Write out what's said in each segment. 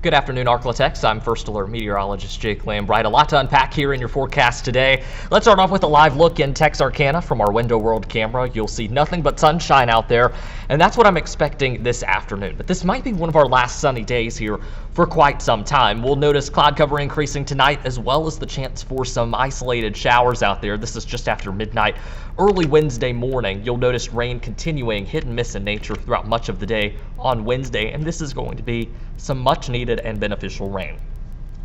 Good afternoon, Arklatex. I'm First Alert Meteorologist Jake Lambright. A lot to unpack here in your forecast today. Let's start off with a live look in Texarkana from our Window World camera. You'll see nothing but sunshine out there, and that's what I'm expecting this afternoon. But this might be one of our last sunny days here for quite some time. We'll notice cloud cover increasing tonight, as well as the chance for some isolated showers out there. This is just after midnight. Early Wednesday morning, you'll notice rain continuing hit and miss in nature throughout much of the day on Wednesday, and this is going to be some much needed and beneficial rain.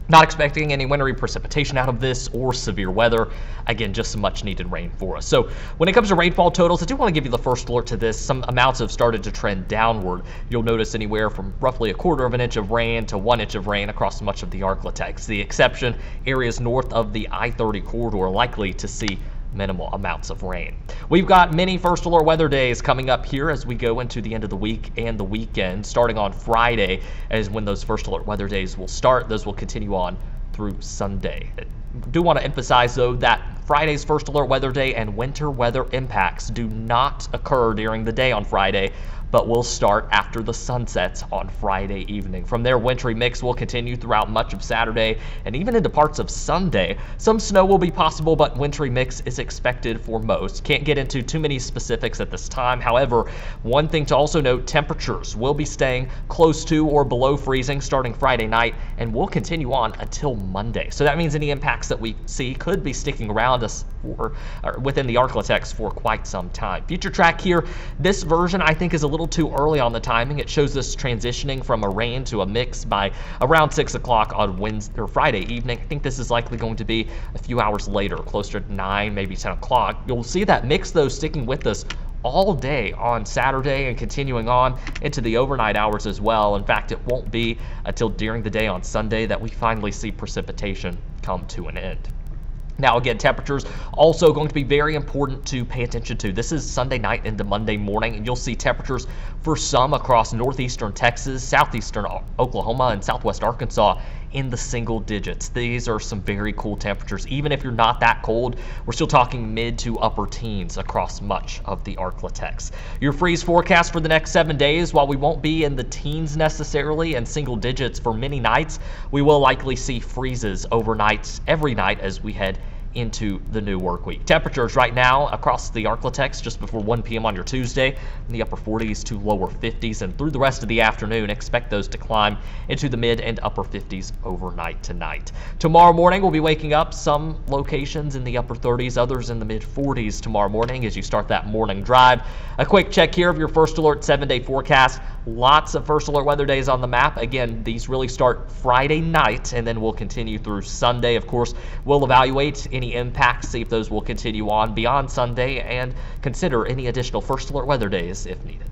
Not expecting any wintry precipitation out of this or severe weather. Again, just some much needed rain for us. So when it comes to rainfall totals, I do want to give you the first alert to this. Some amounts have started to trend downward. You'll notice anywhere from roughly 1/4 of an inch of rain to 1 inch of rain across much of the Arklatex. The exception, areas north of the I-30 corridor likely to see minimal amounts of rain. We've got many first alert weather days coming up here as we go into the end of the week and the weekend. Starting on Friday is when those first alert weather days will start. Those will continue on through Sunday. I do want to emphasize, though, that Friday's first alert weather day and winter weather impacts do not occur during the day on Friday, but will start after the sun sets on Friday evening. From there, wintry mix will continue throughout much of Saturday and even into parts of Sunday. Some snow will be possible, but wintry mix is expected for most. Can't get into too many specifics at this time. However, one thing to also note, temperatures will be staying close to or below freezing starting Friday night and will continue on until Monday. So that means any impacts that we see could be sticking around us or within the Arklatex for quite some time. Future track here, this version I think is a little too early on the timing. It shows us transitioning from a rain to a mix by around 6 o'clock on Wednesday or Friday evening. I think this is likely going to be a few hours later, closer to 9, maybe 10 o'clock. You'll see that mix, though, sticking with us all day on Saturday and continuing on into the overnight hours as well. In fact, it won't be until during the day on Sunday that we finally see precipitation come to an end. Now, again, temperatures also going to be very important to pay attention to. This is Sunday night into Monday morning, and you'll see temperatures for some across northeastern Texas, southeastern Oklahoma, and southwest Arkansas in the single digits. These are some very cool temperatures. Even if you're not that cold, we're still talking mid to upper teens across much of the Arklatex. Your freeze forecast for the next 7 days, while we won't be in the teens necessarily and single digits for many nights, we will likely see freezes overnight every night as we head into the new work week. Temperatures right now across the Arklatex just before 1 p.m. on your Tuesday in the upper 40s to lower 50s, and through the rest of the afternoon expect those to climb into the mid and upper 50s overnight tonight. Tomorrow morning we'll be waking up some locations in the upper 30s, others in the mid 40s tomorrow morning as you start that morning drive. A quick check here of your first alert 7-day forecast. Lots of first alert weather days on the map. Again, these really start Friday night and then will continue through Sunday. Of course, we'll evaluate any impacts, see if those will continue on beyond Sunday, and consider any additional first alert weather days if needed.